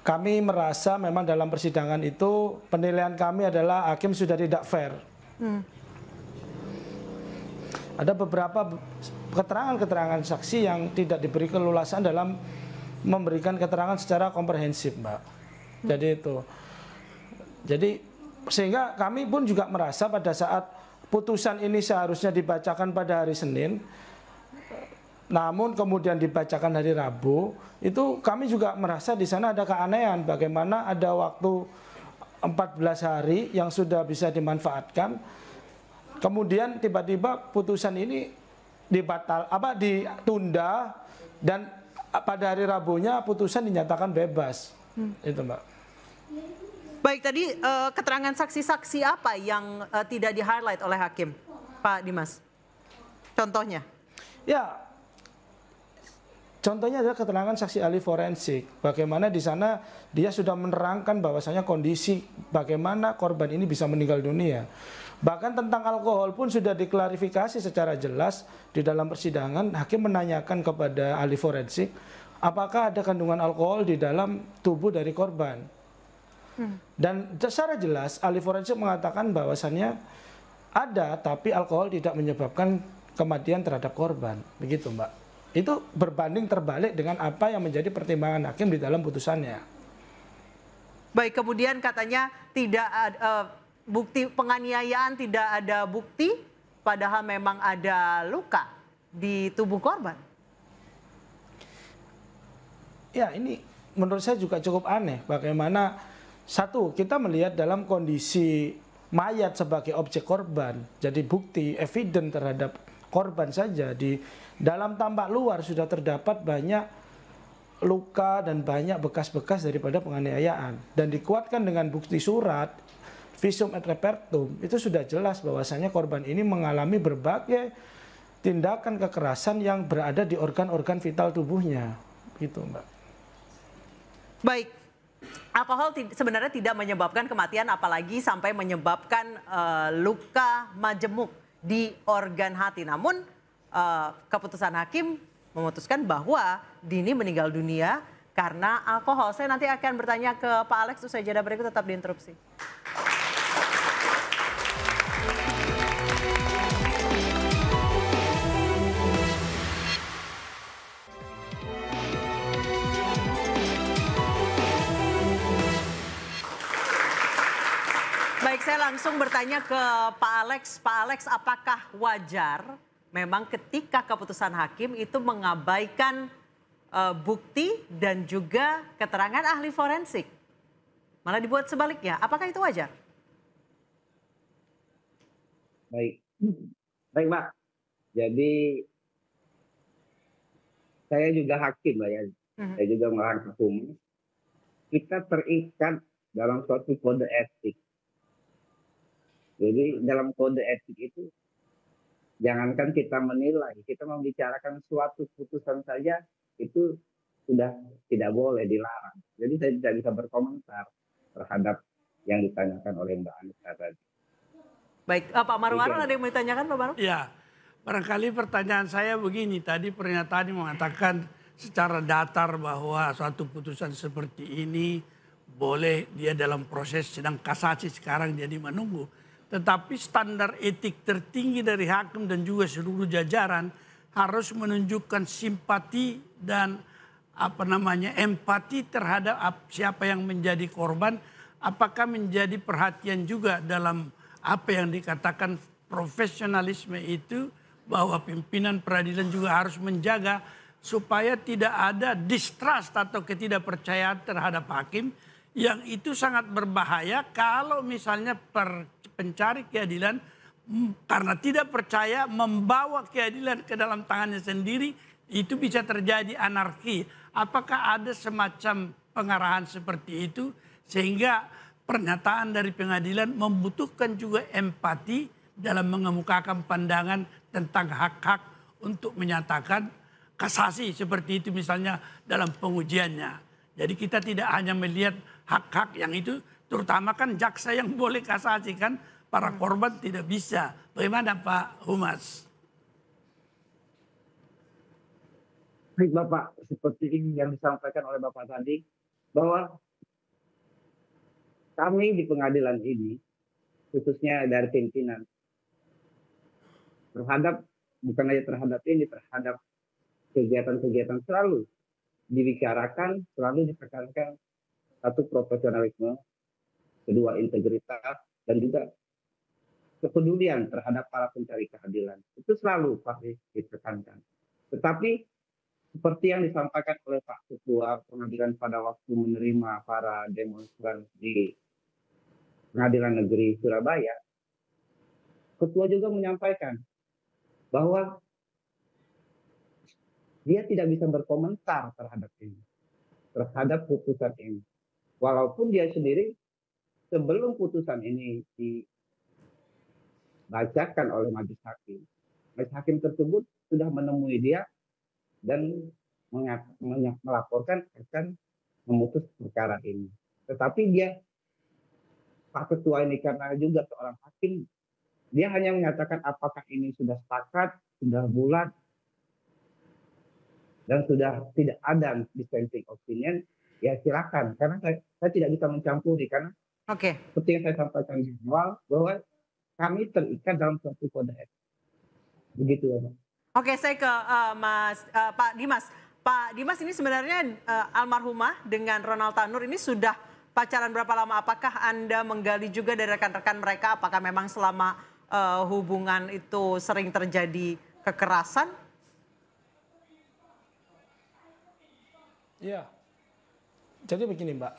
kami merasa memang dalam persidangan itu penilaian kami adalah hakim sudah tidak fair. Ada beberapa keterangan-keterangan saksi yang tidak diberi keleluasan dalam memberikan keterangan secara komprehensif, Mbak. Jadi itu. Jadi sehingga kami pun juga merasa pada saat putusan ini seharusnya dibacakan pada hari Senin, namun kemudian dibacakan hari Rabu, itu kami juga merasa di sana ada keanehan bagaimana ada waktu 14 hari yang sudah bisa dimanfaatkan, kemudian tiba-tiba putusan ini ditunda dan pada hari Rabunya putusan dinyatakan bebas. Itu, Mbak. Baik, tadi keterangan saksi-saksi apa yang tidak di-highlight oleh hakim, Pak Dimas? Contohnya? Ya, Contohnya adalah keterangan saksi ahli forensik. Bagaimana di sana dia sudah menerangkan bahwasanya kondisi bagaimana korban ini bisa meninggal dunia. Bahkan tentang alkohol pun sudah diklarifikasi secara jelas di dalam persidangan. Hakim menanyakan kepada ahli forensik, apakah ada kandungan alkohol di dalam tubuh dari korban. Dan secara jelas ahli forensik mengatakan bahwasannya ada, tapi alkohol tidak menyebabkan kematian terhadap korban. Begitu, Mbak. Itu berbanding terbalik dengan apa yang menjadi pertimbangan hakim di dalam putusannya. Baik, kemudian katanya tidak ada bukti penganiayaan, tidak ada bukti, padahal memang ada luka di tubuh korban. Ya, ini menurut saya juga cukup aneh. Bagaimana satu, kita melihat dalam kondisi mayat sebagai objek korban, jadi bukti, evidence terhadap korban saja di dalam tampak luar sudah terdapat banyak luka dan banyak bekas-bekas daripada penganiayaan, dan dikuatkan dengan bukti surat visum et repertum. Itu sudah jelas bahwasanya korban ini mengalami berbagai tindakan kekerasan yang berada di organ-organ vital tubuhnya, gitu, Mbak. Baik, alkohol sebenarnya tidak menyebabkan kematian, apalagi sampai menyebabkan luka majemuk di organ hati. Namun keputusan hakim memutuskan bahwa Dini meninggal dunia karena alkohol. Saya nanti akan bertanya ke Pak Alex usai jeda berikut, tetap diinterupsi. Baik, saya langsung bertanya ke Pak Alex. Pak Alex, apakah wajar memang ketika keputusan hakim itu mengabaikan bukti dan juga keterangan ahli forensik? Malah dibuat sebaliknya. Apakah itu wajar? Baik, baik Mbak. Jadi saya juga hakim lah ya. Saya juga melakukan hukum. Kita terikat dalam suatu kode etik. Jadi dalam kode etik itu, jangankan kita menilai, kita membicarakan suatu putusan saja itu sudah tidak boleh, dilarang. Jadi saya tidak bisa berkomentar terhadap yang ditanyakan oleh Mbak Anita tadi. Baik, Pak Marwarar ada yang mau ditanyakan, Pak Marwarar? Ya, barangkali pertanyaan saya begini, tadi pernyataan mengatakan secara datar bahwa suatu putusan seperti ini boleh dia dalam proses sedang kasasi sekarang jadi menunggu. Tetapi standar etik tertinggi dari hakim dan juga seluruh jajaran harus menunjukkan simpati dan empati terhadap siapa yang menjadi korban. Apakah menjadi perhatian juga dalam apa yang dikatakan profesionalisme itu, bahwa pimpinan peradilan juga harus menjaga supaya tidak ada distrust atau ketidakpercayaan terhadap hakim, yang itu sangat berbahaya kalau misalnya pencari keadilan karena tidak percaya membawa keadilan ke dalam tangannya sendiri, itu bisa terjadi anarki. Apakah ada semacam pengarahan seperti itu sehingga pernyataan dari pengadilan membutuhkan juga empati dalam mengemukakan pandangan tentang hak-hak untuk menyatakan kasasi seperti itu misalnya dalam pengujiannya. Jadi kita tidak hanya melihat hak-hak yang itu, terutama kan jaksa yang boleh kasasi kan, para korban tidak bisa. Bagaimana Pak Humas? Baik Bapak, seperti ini yang disampaikan oleh Bapak tadi, bahwa kami di pengadilan ini, khususnya dari pimpinan, terhadap, bukan hanya terhadap ini, terhadap kegiatan-kegiatan selalu dibicarakan, selalu ditekankan satu profesionalisme, kedua integritas, dan juga kepedulian terhadap para pencari keadilan. Itu selalu pasti ditekankan. Tetapi seperti yang disampaikan oleh Pak Ketua Pengadilan pada waktu menerima para demonstran di Pengadilan Negeri Surabaya, Ketua juga menyampaikan bahwa dia tidak bisa berkomentar terhadap ini, terhadap putusan ini. Walaupun dia sendiri sebelum putusan ini dibacakan oleh majelis hakim tersebut sudah menemui dia dan melaporkan akan memutus perkara ini. Tetapi dia, Pak Ketua ini karena juga seorang hakim, dia hanya menyatakan apakah ini sudah sepakat, sudah bulat, dan sudah tidak ada dissenting opinion, ya silakan. Karena saya tidak bisa mencampuri, karena seperti yang saya sampaikan di awal, bahwa kami terikat dalam suatu kode etik. Begitu ya, Pak. Oke, saya ke Pak Dimas. Pak Dimas, ini sebenarnya almarhumah dengan Ronald Tanur ini sudah pacaran berapa lama? Apakah Anda menggali juga dari rekan-rekan mereka? Apakah memang selama hubungan itu sering terjadi kekerasan? Ya, jadi begini Mbak,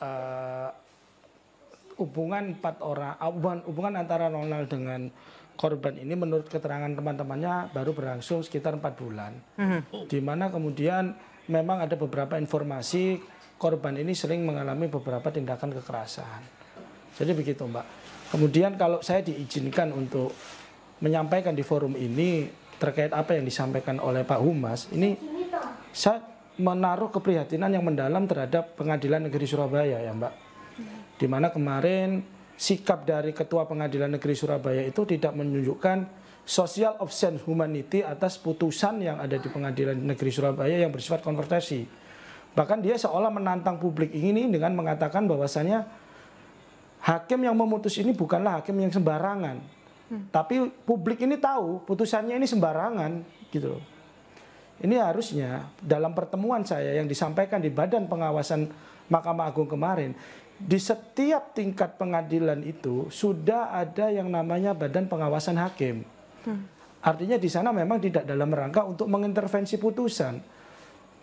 hubungan antara Ronald dengan korban ini menurut keterangan teman-temannya baru berlangsung sekitar 4 bulan. Di mana kemudian memang ada beberapa informasi korban ini sering mengalami beberapa tindakan kekerasan. Jadi begitu Mbak. Kemudian kalau saya diizinkan untuk menyampaikan di forum ini terkait apa yang disampaikan oleh Pak Humas, ini saya menaruh keprihatinan yang mendalam terhadap Pengadilan Negeri Surabaya ya Mbak. Di mana kemarin sikap dari Ketua Pengadilan Negeri Surabaya itu tidak menunjukkan social of sense humanity atas putusan yang ada di Pengadilan Negeri Surabaya yang bersifat kontroversi. Bahkan dia seolah menantang publik ini dengan mengatakan bahwasannya hakim yang memutus ini bukanlah hakim yang sembarangan. Tapi publik ini tahu putusannya ini sembarangan gitu loh. Ini harusnya dalam pertemuan saya yang disampaikan di Badan Pengawasan Mahkamah Agung kemarin, di setiap tingkat pengadilan itu sudah ada yang namanya Badan Pengawasan Hakim. Artinya di sana memang tidak dalam rangka untuk mengintervensi putusan.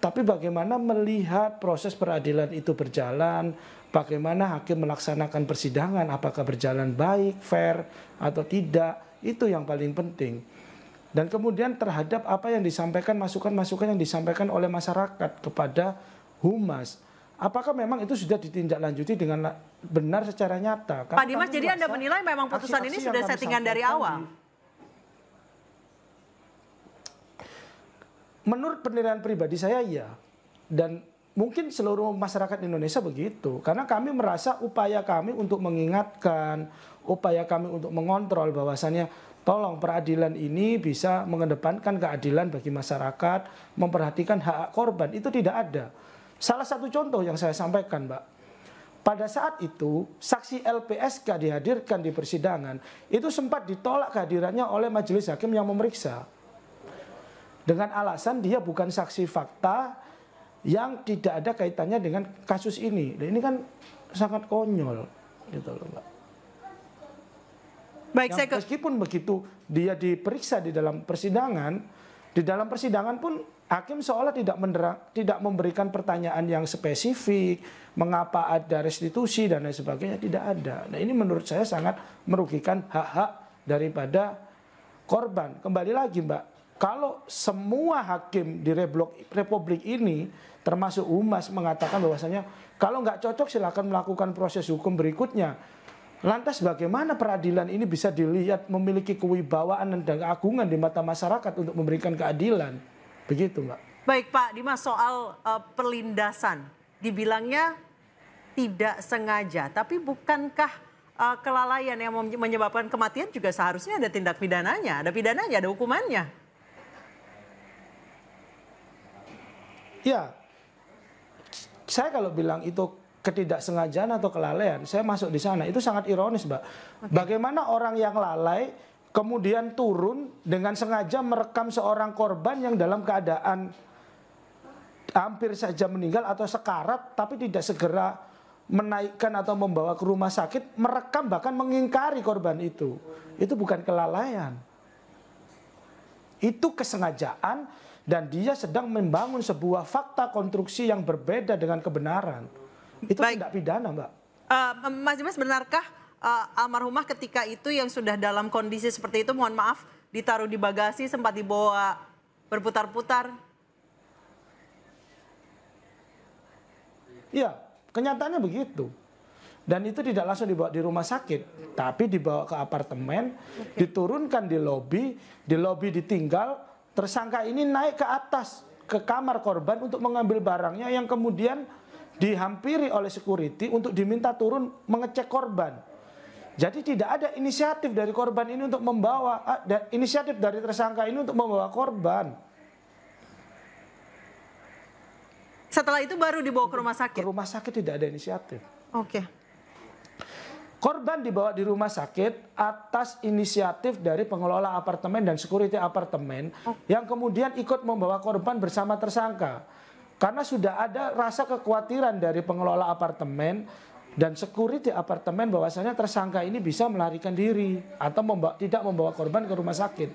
Tapi bagaimana melihat proses peradilan itu berjalan, bagaimana hakim melaksanakan persidangan, apakah berjalan baik, fair, atau tidak, itu yang paling penting. Dan kemudian terhadap apa yang disampaikan, masukan-masukan yang disampaikan oleh masyarakat kepada Humas, apakah memang itu sudah ditindaklanjuti dengan benar secara nyata? Pak Dimas, jadi Anda menilai memang putusan ini sudah settingan dari awal? Menurut penilaian pribadi saya iya. Dan mungkin seluruh masyarakat Indonesia begitu. Karena kami merasa upaya kami untuk mengingatkan, upaya kami untuk mengontrol bahwasannya tolong peradilan ini bisa mengedepankan keadilan bagi masyarakat, memperhatikan hak korban, itu tidak ada. Salah satu contoh yang saya sampaikan, Mbak, pada saat itu saksi LPSK dihadirkan di persidangan, itu sempat ditolak kehadirannya oleh majelis hakim yang memeriksa. Dengan alasan dia bukan saksi fakta yang tidak ada kaitannya dengan kasus ini. Dan ini kan sangat konyol, gitu loh, Mbak. Baik, meskipun begitu dia diperiksa di dalam persidangan pun hakim seolah tidak memberikan pertanyaan yang spesifik, mengapa ada restitusi dan lain sebagainya, tidak ada. Nah ini menurut saya sangat merugikan hak-hak daripada korban. Kembali lagi Mbak, kalau semua hakim di Republik ini, termasuk Humas mengatakan bahwasanya kalau nggak cocok silakan melakukan proses hukum berikutnya. Lantas bagaimana peradilan ini bisa dilihat memiliki kewibawaan dan keagungan di mata masyarakat untuk memberikan keadilan? Begitu Mbak. Baik Pak Dimas, soal pelindasan, dibilangnya tidak sengaja, tapi bukankah kelalaian yang menyebabkan kematian juga seharusnya ada tindak pidananya, ada hukumannya? Ya, saya kalau bilang itu ketidaksengajaan atau kelalaian, saya masuk di sana, itu sangat ironis Mbak. Bagaimana orang yang lalai kemudian turun dengan sengaja merekam seorang korban yang dalam keadaan hampir saja meninggal atau sekarat, tapi tidak segera menaikkan atau membawa ke rumah sakit, merekam bahkan mengingkari korban itu. Itu bukan kelalaian. Itu kesengajaan dan dia sedang membangun sebuah fakta konstruksi yang berbeda dengan kebenaran. Itu tidak pidana, Mbak. Mas Dimas, benarkah almarhumah ketika itu yang sudah dalam kondisi seperti itu, mohon maaf, ditaruh di bagasi, sempat dibawa berputar-putar? Iya, kenyataannya begitu. Dan itu tidak langsung dibawa di rumah sakit, tapi dibawa ke apartemen, diturunkan di lobi ditinggal, tersangka ini naik ke atas, ke kamar korban untuk mengambil barangnya yang kemudian dihampiri oleh security untuk diminta turun mengecek korban. Jadi tidak ada inisiatif dari korban ini untuk membawa, inisiatif dari tersangka ini untuk membawa korban. Setelah itu baru dibawa ke rumah sakit? Ke rumah sakit tidak ada inisiatif. Oke. Korban dibawa di rumah sakit atas inisiatif dari pengelola apartemen dan security apartemen yang kemudian ikut membawa korban bersama tersangka. Karena sudah ada rasa kekhawatiran dari pengelola apartemen dan security apartemen bahwasanya tersangka ini bisa melarikan diri atau tidak membawa korban ke rumah sakit.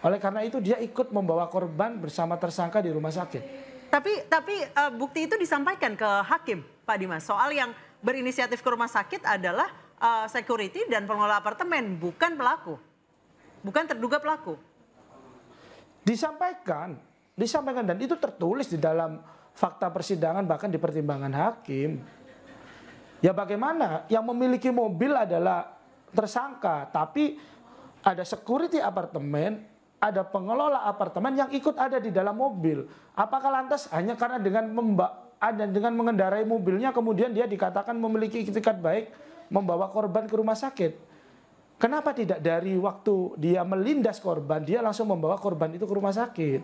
Oleh karena itu dia ikut membawa korban bersama tersangka di rumah sakit. Tapi bukti itu disampaikan ke hakim, Pak Dimas. Soal yang berinisiatif ke rumah sakit adalah security dan pengelola apartemen, bukan pelaku, bukan terduga pelaku. Disampaikan dan itu tertulis di dalam fakta persidangan bahkan di pertimbangan hakim. Ya bagaimana yang memiliki mobil adalah tersangka, tapi ada security apartemen, ada pengelola apartemen yang ikut ada di dalam mobil. Apakah lantas hanya karena dengan mengendarai mobilnya kemudian dia dikatakan memiliki itikat baik membawa korban ke rumah sakit? Kenapa tidak dari waktu dia melindas korban dia langsung membawa korban itu ke rumah sakit?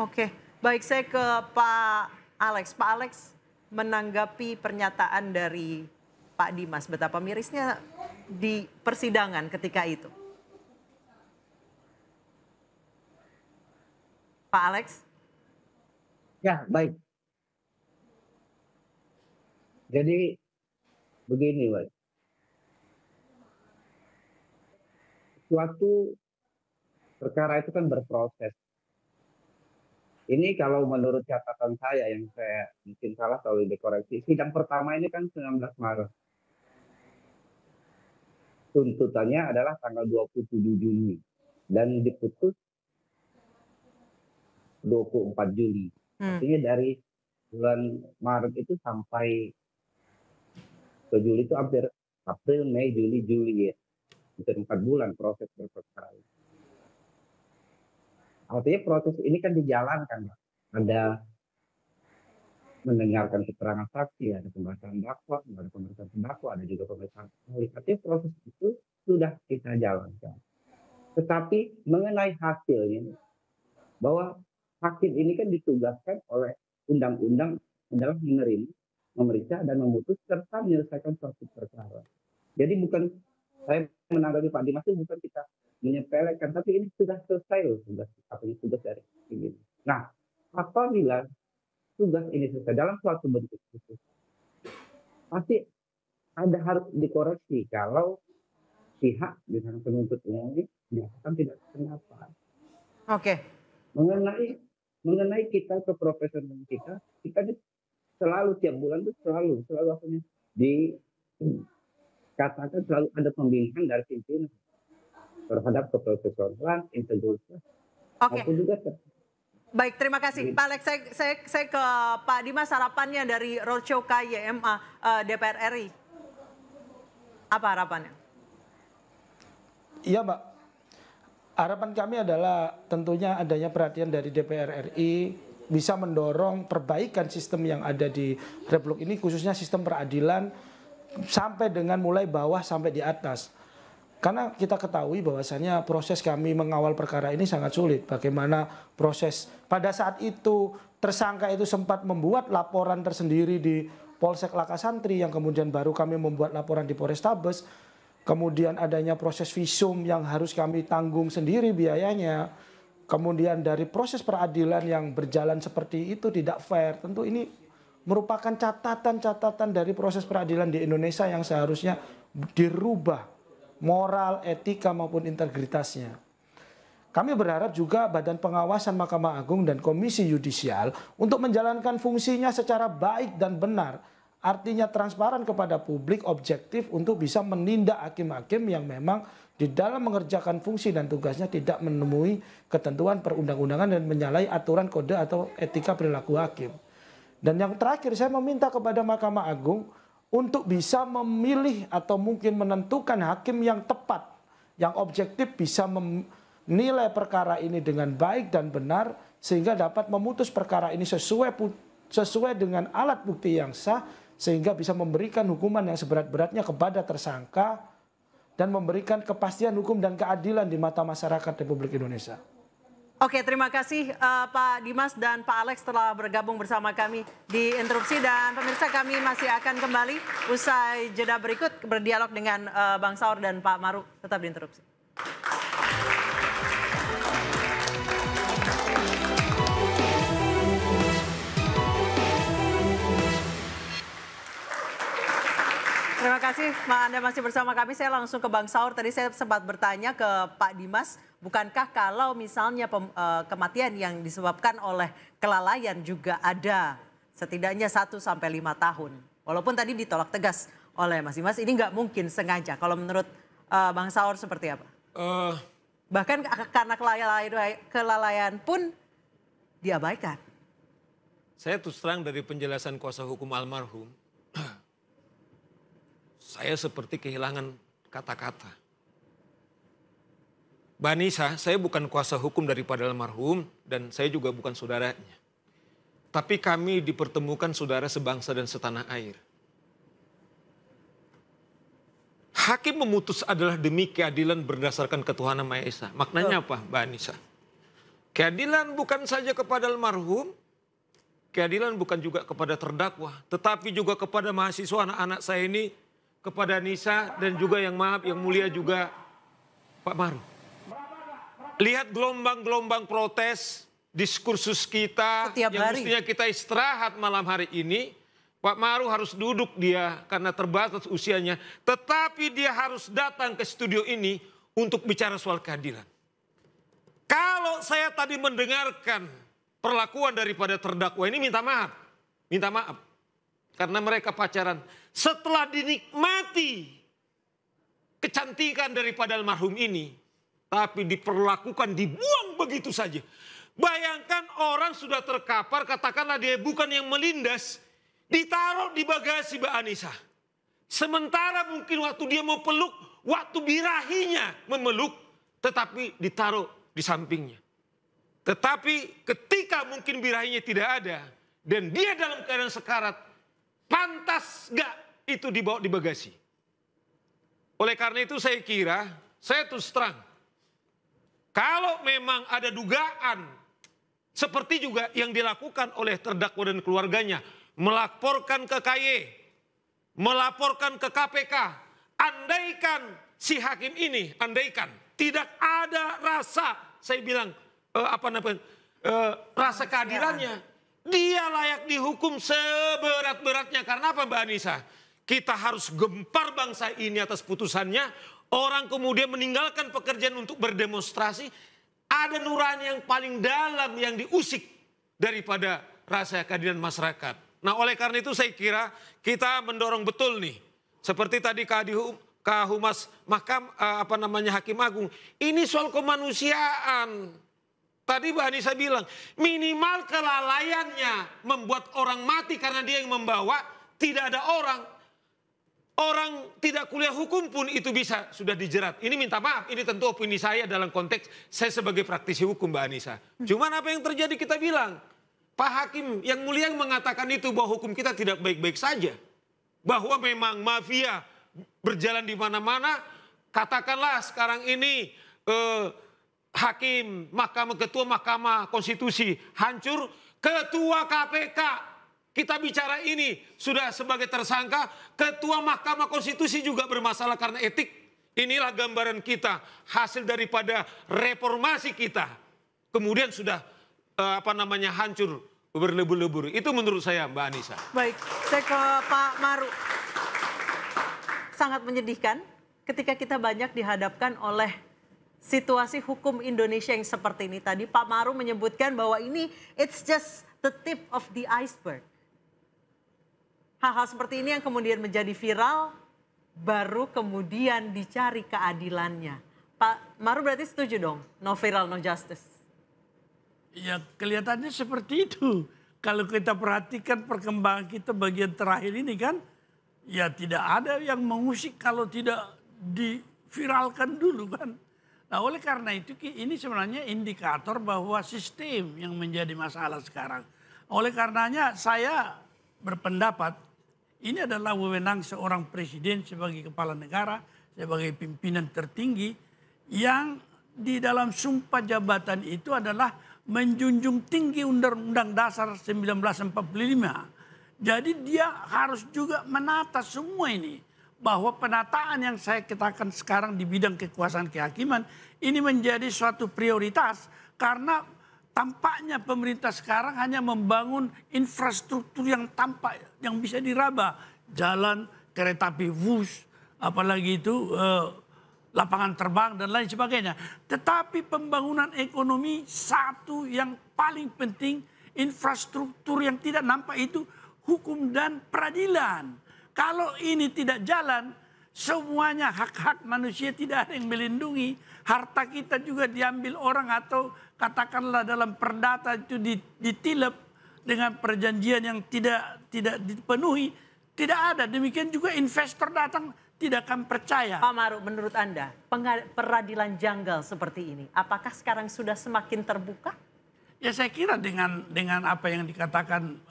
Oke, baik, saya ke Pak Alex. Pak Alex, menanggapi pernyataan dari Pak Dimas, betapa mirisnya di persidangan ketika itu. Pak Alex? Ya, baik. Jadi begini, Pak. Suatu perkara itu kan berproses. Ini kalau menurut catatan saya yang saya mungkin salah kalau dikoreksi. Sidang pertama ini kan 19 Maret. Tuntutannya adalah tanggal 27 Juni. Dan diputus 24 Juli. Artinya dari bulan Maret itu sampai ke Juli itu hampir April, Mei, Juli ya. Hampir 4 bulan proses perkara. Artinya proses ini kan dijalankan, Pak. Ada mendengarkan keterangan saksi, ada pembahasan dakwa, ada pembahasan terdakwa, ada juga pembahasan ahli. Artinya proses itu sudah kita jalankan. Tetapi mengenai hasilnya, bahwa hakim ini kan ditugaskan oleh undang-undang adalah menerima, memeriksa, dan memutus serta menyelesaikan suatu perkara. Jadi bukan saya menanggapi Pak Dimas itu bukan kita menyepelekan, tapi ini sudah selesai loh tugas dari ini. Nah, apabila tugas ini selesai dalam suatu bentuk khusus, pasti ada harus dikoreksi kalau pihak misalnya penuntut umum ini dinyatakan tidak berpendapat. Oke. Mengenai kita keprofesionalan kita selalu tiap bulan itu selalu apanya dikatakan selalu ada pembimbingan dari pimpinan terhadap keprofesionalan, integritas. Oke. Juga baik, terima kasih Pak Alex. Saya ke Pak Dimas, harapannya dari roadshow KYMA DPR RI. Apa harapannya? Iya, Mbak. Harapan kami adalah tentunya adanya perhatian dari DPR RI bisa mendorong perbaikan sistem yang ada di Republik ini, khususnya sistem peradilan sampai dengan mulai bawah sampai di atas. Karena kita ketahui bahwasannya proses kami mengawal perkara ini sangat sulit. Bagaimana proses pada saat itu tersangka itu sempat membuat laporan tersendiri di Polsek Lakasantri yang kemudian baru kami membuat laporan di Polrestabes. Kemudian adanya proses visum yang harus kami tanggung sendiri biayanya. Kemudian dari proses peradilan yang berjalan seperti itu tidak fair. Tentu ini merupakan catatan-catatan dari proses peradilan di Indonesia yang seharusnya dirubah moral, etika maupun integritasnya. Kami berharap juga Badan Pengawasan Mahkamah Agung dan Komisi Yudisial untuk menjalankan fungsinya secara baik dan benar. Artinya transparan kepada publik, objektif untuk bisa menindak hakim-hakim yang memang di dalam mengerjakan fungsi dan tugasnya tidak menemui ketentuan perundang-undangan dan menyalahi aturan kode atau etika perilaku hakim. Dan yang terakhir saya meminta kepada Mahkamah Agung untuk bisa memilih atau mungkin menentukan hakim yang tepat, yang objektif bisa menilai perkara ini dengan baik dan benar sehingga dapat memutus perkara ini sesuai dengan alat bukti yang sah sehingga bisa memberikan hukuman yang seberat-beratnya kepada tersangka dan memberikan kepastian hukum dan keadilan di mata masyarakat Republik Indonesia. Oke, terima kasih Pak Dimas dan Pak Alex telah bergabung bersama kami di Interupsi. Dan pemirsa, kami masih akan kembali usai jeda berikut berdialog dengan Bang Saur dan Pak Maru. Tetap di Interupsi. Terima kasih, Anda masih bersama kami. Saya langsung ke Bang Saur. Tadi saya sempat bertanya ke Pak Dimas, bukankah kalau misalnya kematian yang disebabkan oleh kelalaian juga ada setidaknya 1 sampai 5 tahun. Walaupun tadi ditolak tegas oleh Mas Dimas, ini nggak mungkin sengaja. Kalau menurut Bang Saur seperti apa? Bahkan karena kelalaian pun diabaikan. Saya terus terang dari penjelasan kuasa hukum almarhum, saya seperti kehilangan kata-kata. Mbak Anissa, saya bukan kuasa hukum daripada almarhum dan saya juga bukan saudaranya. Tapi kami dipertemukan saudara sebangsa dan setanah air. Hakim memutus adalah demi keadilan berdasarkan ketuhanan Maha Esa. Maknanya apa, Mbak Anissa? Keadilan bukan saja kepada almarhum, keadilan bukan juga kepada terdakwa, tetapi juga kepada mahasiswa anak-anak saya ini, kepada Nisa dan juga yang mulia juga Pak Maru. Lihat gelombang-gelombang protes, diskursus kita yang mestinya kita istirahat malam hari ini. Pak Maru harus duduk dia karena terbatas usianya. Tetapi dia harus datang ke studio ini untuk bicara soal keadilan. Kalau saya tadi mendengarkan perlakuan daripada terdakwa ini minta maaf. Minta maaf. Karena mereka pacaran. Setelah dinikmati kecantikan daripada almarhum ini, tapi diperlakukan, dibuang begitu saja. Bayangkan orang sudah terkapar, katakanlah dia bukan yang melindas, ditaruh di bagasi Mbak Anissa. Sementara mungkin waktu dia mau peluk, waktu birahinya memeluk, tetapi ditaruh di sampingnya. Tetapi ketika mungkin birahinya tidak ada, dan dia dalam keadaan sekarat, pantas gak itu dibawa di bagasi? Oleh karena itu saya kira, saya terus terang, kalau memang ada dugaan seperti juga yang dilakukan oleh terdakwa dan keluarganya, melaporkan ke KY, melaporkan ke KPK, andaikan si hakim ini, andaikan tidak ada rasa, saya bilang rasa keadilannya, dia layak dihukum seberat-beratnya. Karena apa, Mbak Anissa? Kita harus gempar bangsa ini atas putusannya. Orang kemudian meninggalkan pekerjaan untuk berdemonstrasi. Ada nurani yang paling dalam yang diusik daripada rasa keadilan masyarakat. Nah, oleh karena itu saya kira kita mendorong betul nih. Seperti tadi Kahumas Hakim Agung. Ini soal kemanusiaan. Tadi Mbak Anissa bilang, minimal kelalaiannya membuat orang mati karena dia yang membawa, tidak ada orang. Orang tidak kuliah hukum pun itu bisa sudah dijerat. Ini minta maaf, ini tentu opini saya dalam konteks saya sebagai praktisi hukum Mbak Anissa. Cuman apa yang terjadi kita bilang, Pak Hakim yang mulia yang mengatakan itu bahwa hukum kita tidak baik-baik saja. Bahwa memang mafia berjalan di mana-mana, katakanlah sekarang ini Hakim, Ketua Mahkamah Konstitusi hancur, Ketua KPK, kita bicara ini sudah sebagai tersangka, Ketua Mahkamah Konstitusi juga bermasalah karena etik. Inilah gambaran kita, hasil daripada reformasi kita. Kemudian sudah hancur, berlebur-lebur. Itu menurut saya, Mbak Anissa. Baik, saya ke Pak Maru. Sangat menyedihkan ketika kita banyak dihadapkan oleh situasi hukum Indonesia yang seperti ini. Tadi Pak Maru menyebutkan bahwa ini it's just the tip of the iceberg. Hal-hal seperti ini yang kemudian menjadi viral, baru kemudian dicari keadilannya. Pak Maru berarti setuju dong, no viral, no justice? Ya kelihatannya seperti itu. Kalau kita perhatikan perkembangan kita bagian terakhir ini kan, ya tidak ada yang mengusik kalau tidak diviralkan dulu kan. Nah, oleh karena itu ini sebenarnya indikator bahwa sistem yang menjadi masalah sekarang. Oleh karenanya saya berpendapat ini adalah wewenang seorang presiden sebagai kepala negara, sebagai pimpinan tertinggi yang di dalam sumpah jabatan itu adalah menjunjung tinggi Undang-Undang Dasar 1945. Jadi dia harus juga menata semua ini. Bahwa penataan yang saya katakan sekarang di bidang kekuasaan kehakiman ini menjadi suatu prioritas karena tampaknya pemerintah sekarang hanya membangun infrastruktur yang tampak yang bisa diraba, jalan, kereta api, bus, apalagi itu lapangan terbang dan lain sebagainya. Tetapi pembangunan ekonomi satu yang paling penting, infrastruktur yang tidak nampak itu hukum dan peradilan. Kalau ini tidak jalan, semuanya hak-hak manusia tidak ada yang melindungi. Harta kita juga diambil orang atau katakanlah dalam perdata itu ditilep dengan perjanjian yang tidak dipenuhi. Tidak ada. Demikian juga investor datang tidak akan percaya. Pak Maruf, menurut Anda peradilan janggal seperti ini, apakah sekarang sudah semakin terbuka? Ya saya kira dengan apa yang dikatakan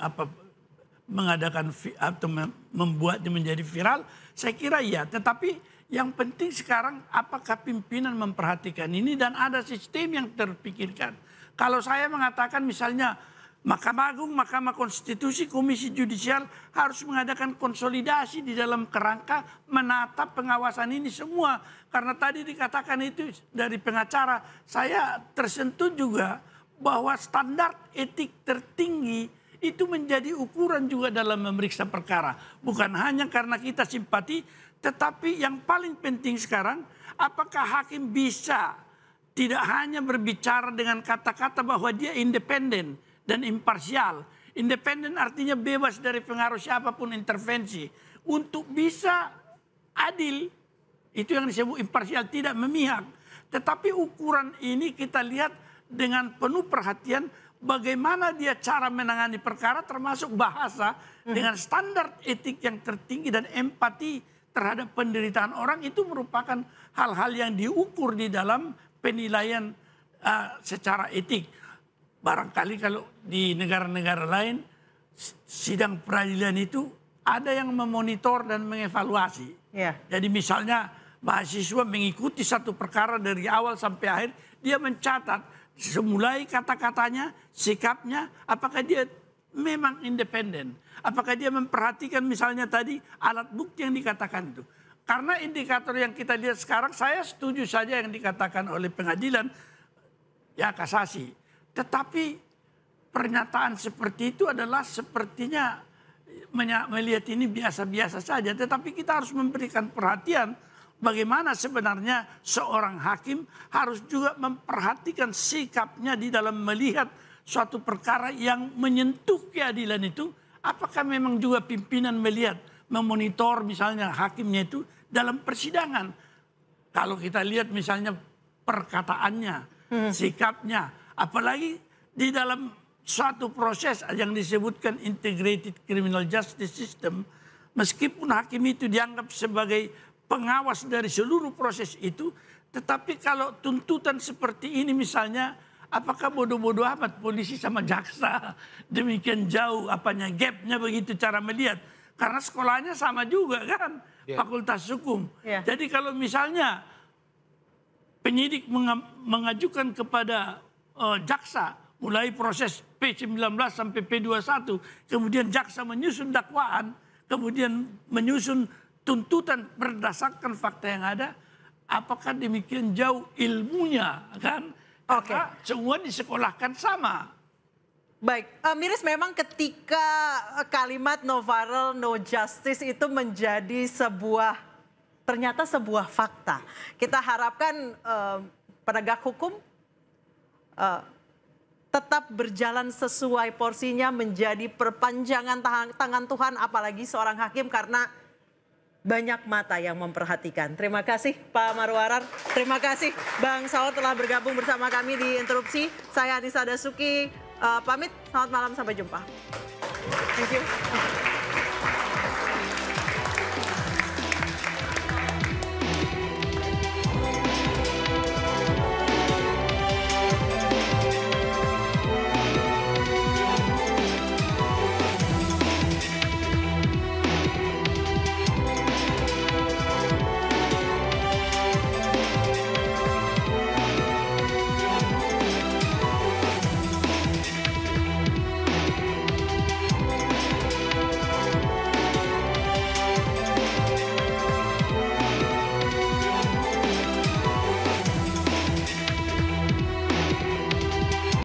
mengadakan atau membuatnya menjadi viral, saya kira iya. Tetapi yang penting sekarang apakah pimpinan memperhatikan ini dan ada sistem yang terpikirkan. Kalau saya mengatakan misalnya Mahkamah Agung, Mahkamah Konstitusi, Komisi Judisial harus mengadakan konsolidasi di dalam kerangka menata pengawasan ini semua. Karena tadi dikatakan itu dari pengacara, saya tersentuh juga bahwa standar etik tertinggi itu menjadi ukuran juga dalam memeriksa perkara. Bukan hanya karena kita simpati, tetapi yang paling penting sekarang, apakah hakim bisa tidak hanya berbicara dengan kata-kata bahwa dia independen dan imparsial. Independen artinya bebas dari pengaruh siapapun intervensi. Untuk bisa adil, itu yang disebut imparsial, tidak memihak. Tetapi ukuran ini kita lihat dengan penuh perhatian bagaimana dia cara menangani perkara termasuk bahasa dengan standar etik yang tertinggi dan empati terhadap penderitaan orang itu merupakan hal-hal yang diukur di dalam penilaian secara etik. Barangkali kalau di negara-negara lain sidang peradilan itu ada yang memonitor dan mengevaluasi. Jadi misalnya mahasiswa mengikuti satu perkara dari awal sampai akhir, dia mencatat semulai kata-katanya, sikapnya, apakah dia memang independen. Apakah dia memperhatikan misalnya tadi alat bukti yang dikatakan itu. Karena indikator yang kita lihat sekarang, saya setuju saja yang dikatakan oleh pengadilan, ya kasasi. Tetapi pernyataan seperti itu adalah sepertinya melihat ini biasa-biasa saja. Tetapi kita harus memberikan perhatian bagaimana sebenarnya seorang hakim harus juga memperhatikan sikapnya di dalam melihat suatu perkara yang menyentuh keadilan itu. Apakah memang juga pimpinan melihat, memonitor misalnya hakimnya itu dalam persidangan. Kalau kita lihat misalnya perkataannya, sikapnya. Apalagi di dalam suatu proses yang disebutkan integrated criminal justice system. Meskipun hakim itu dianggap sebagai pengawas dari seluruh proses itu, tetapi kalau tuntutan seperti ini misalnya, apakah bodoh-bodoh amat polisi sama jaksa demikian jauh apanya gapnya begitu cara melihat, karena sekolahnya sama juga kan, fakultas hukum. Jadi kalau misalnya penyidik mengajukan kepada jaksa mulai proses P19 sampai P21, kemudian jaksa menyusun dakwaan, kemudian menyusun tuntutan berdasarkan fakta yang ada, apakah demikian jauh ilmunya kan? Karena semua disekolahkan sama. Baik, Miris, memang ketika kalimat no viral, no justice itu menjadi ternyata sebuah fakta. Kita harapkan penegak hukum tetap berjalan sesuai porsinya, menjadi perpanjangan tangan Tuhan, apalagi seorang hakim, karena banyak mata yang memperhatikan. Terima kasih Pak Marwarar, terima kasih Bang Saur telah bergabung bersama kami di Interupsi. Saya Anissa Dasuki, pamit, selamat malam, sampai jumpa. Thank you.